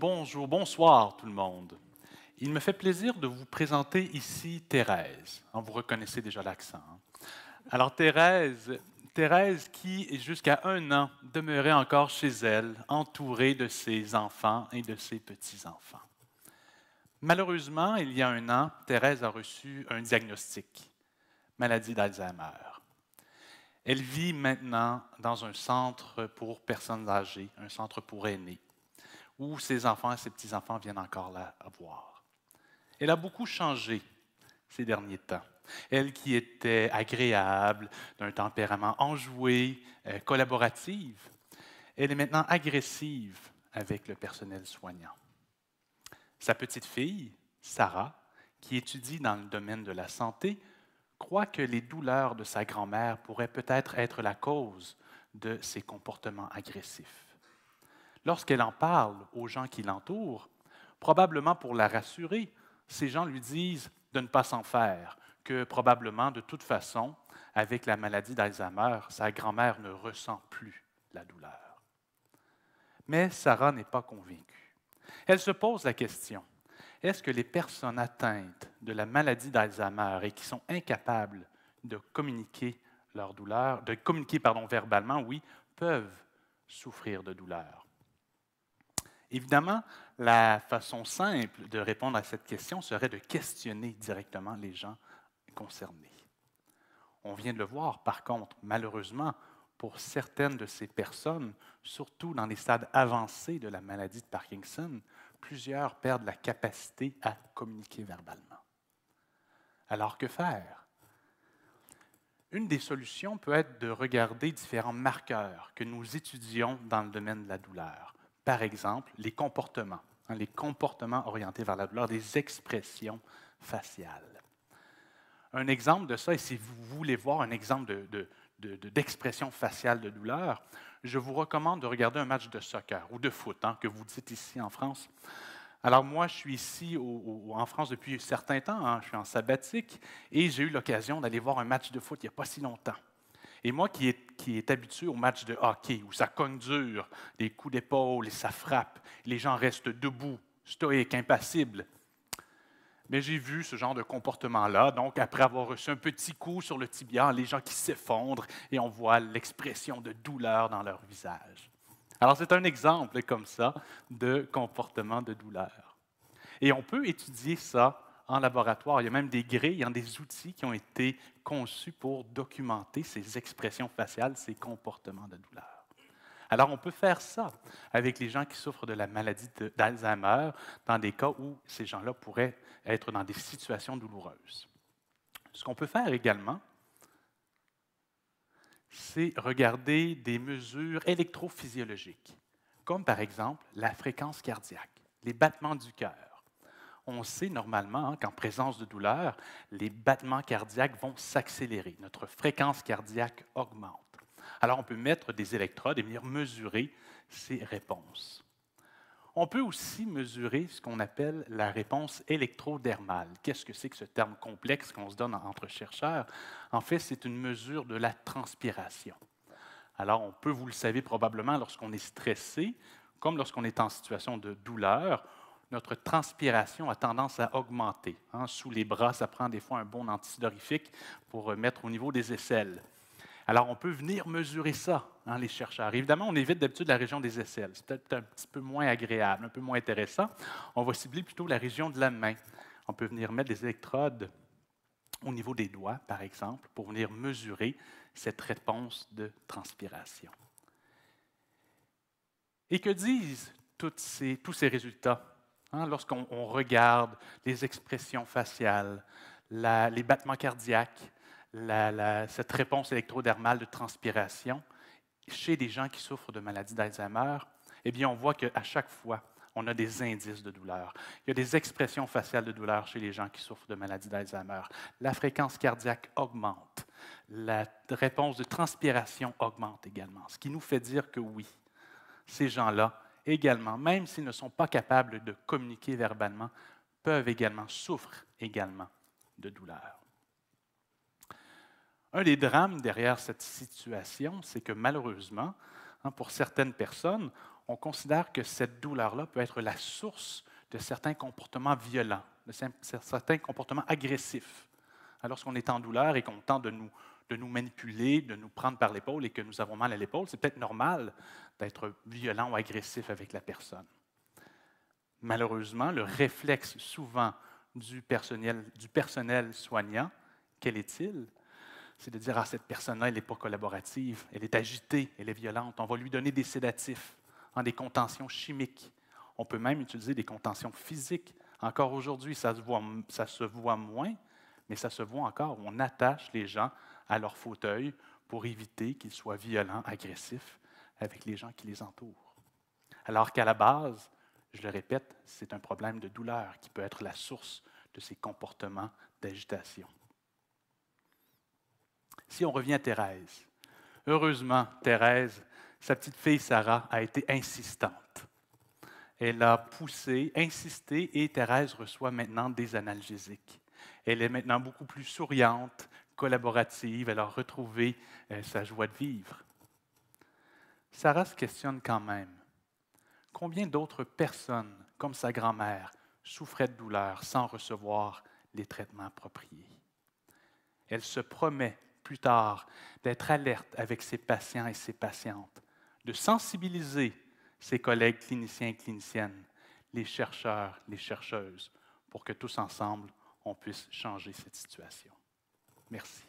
Bonjour, bonsoir tout le monde. Il me fait plaisir de vous présenter ici Thérèse. Vous reconnaissez déjà l'accent. Alors Thérèse qui, jusqu'à 1 an, demeurait encore chez elle, entourée de ses enfants et de ses petits-enfants. Malheureusement, il y a 1 an, Thérèse a reçu un diagnostic, maladie d'Alzheimer. Elle vit maintenant dans un centre pour personnes âgées, un centre pour aînés, où ses enfants et ses petits-enfants viennent encore la voir. Elle a beaucoup changé ces derniers temps. Elle qui était agréable, d'un tempérament enjoué, collaborative, elle est maintenant agressive avec le personnel soignant. Sa petite fille, Sarah, qui étudie dans le domaine de la santé, croit que les douleurs de sa grand-mère pourraient peut-être être la cause de ses comportements agressifs. Lorsqu'elle en parle aux gens qui l'entourent, probablement pour la rassurer, ces gens lui disent de ne pas s'en faire, que probablement, de toute façon, avec la maladie d'Alzheimer, sa grand-mère ne ressent plus la douleur. Mais Sarah n'est pas convaincue. Elle se pose la question, est-ce que les personnes atteintes de la maladie d'Alzheimer et qui sont incapables de communiquer leur douleur, verbalement, oui, peuvent souffrir de douleur? Évidemment, la façon simple de répondre à cette question serait de questionner directement les gens concernés. On vient de le voir, par contre, malheureusement, pour certaines de ces personnes, surtout dans les stades avancés de la maladie de Parkinson, plusieurs perdent la capacité à communiquer verbalement. Alors, que faire? Une des solutions peut être de regarder différents marqueurs que nous étudions dans le domaine de la douleur. Par exemple, les comportements orientés vers la douleur, des expressions faciales. Un exemple de ça, et si vous voulez voir un exemple d'expression faciale de douleur, je vous recommande de regarder un match de soccer ou de foot, que vous dites ici en France. Alors moi, je suis ici en France depuis un certain temps, je suis en sabbatique, et j'ai eu l'occasion d'aller voir un match de foot il n'y a pas si longtemps. Et moi qui est habitué au match de hockey, où ça cogne dur, des coups d'épaule et ça frappe, les gens restent debout, stoïques, impassibles. Mais j'ai vu ce genre de comportement-là, donc après avoir reçu un petit coup sur le tibia, les gens qui s'effondrent et on voit l'expression de douleur dans leur visage. Alors c'est un exemple comme ça de comportement de douleur. Et on peut étudier ça en laboratoire. Il y a même des grilles, des outils qui ont été conçus pour documenter ces expressions faciales, ces comportements de douleur. Alors, on peut faire ça avec les gens qui souffrent de la maladie d'Alzheimer, dans des cas où ces gens-là pourraient être dans des situations douloureuses. Ce qu'on peut faire également, c'est regarder des mesures électrophysiologiques, comme par exemple la fréquence cardiaque, les battements du cœur. On sait normalement qu'en présence de douleur, les battements cardiaques vont s'accélérer, notre fréquence cardiaque augmente. Alors on peut mettre des électrodes et venir mesurer ces réponses. On peut aussi mesurer ce qu'on appelle la réponse électrodermale. Qu'est-ce que c'est que ce terme complexe qu'on se donne entre chercheurs? En fait, c'est une mesure de la transpiration. Alors, on peut, vous le savez probablement, lorsqu'on est stressé, comme lorsqu'on est en situation de douleur, notre transpiration a tendance à augmenter. Sous les bras, ça prend des fois un bon antidorifique pour mettre au niveau des aisselles. Alors, on peut venir mesurer ça, les chercheurs. Évidemment, on évite d'habitude la région des aisselles. C'est peut-être un petit peu moins agréable, un peu moins intéressant. On va cibler plutôt la région de la main. On peut venir mettre des électrodes au niveau des doigts, par exemple, pour venir mesurer cette réponse de transpiration. Et que disent tous ces résultats? Lorsqu'on regarde les expressions faciales, les battements cardiaques, cette réponse électrodermale de transpiration chez des gens qui souffrent de maladie d'Alzheimer, eh bien, on voit qu'à chaque fois, on a des indices de douleur. Il y a des expressions faciales de douleur chez les gens qui souffrent de maladie d'Alzheimer. La fréquence cardiaque augmente. La réponse de transpiration augmente également, ce qui nous fait dire que oui, ces gens-là également, même s'ils ne sont pas capables de communiquer verbalement, souffrent également de douleur. Un des drames derrière cette situation, c'est que malheureusement, pour certaines personnes, on considère que cette douleur-là peut être la source de certains comportements violents, de certains comportements agressifs. Alors, lorsqu'on est en douleur et qu'on tente de nous manipuler, de nous prendre par l'épaule et que nous avons mal à l'épaule, c'est peut-être normal d'être violent ou agressif avec la personne. Malheureusement, le réflexe souvent du personnel soignant, quel est-il? C'est de dire, ah, cette personne-là, elle n'est pas collaborative, elle est agitée, elle est violente. On va lui donner des sédatifs, des contentions chimiques. On peut même utiliser des contentions physiques. Encore aujourd'hui, ça se voit moins, mais ça se voit encore. On attache les gens à leur fauteuil pour éviter qu'ils soient violents, agressifs avec les gens qui les entourent. Alors qu'à la base, je le répète, c'est un problème de douleur qui peut être la source de ces comportements d'agitation. Si on revient à Thérèse, heureusement, Thérèse, sa petite fille Sarah, a été insistante. Elle a poussé, insisté, et Thérèse reçoit maintenant des analgésiques. Elle est maintenant beaucoup plus souriante, collaborative, elle a retrouvé sa joie de vivre. Sarah se questionne quand même. Combien d'autres personnes, comme sa grand-mère, souffraient de douleur sans recevoir les traitements appropriés? Elle se promet plus tard d'être alerte avec ses patients et ses patientes, de sensibiliser ses collègues cliniciens et cliniciennes, les chercheurs, les chercheuses, pour que tous ensemble, on puisse changer cette situation. Merci.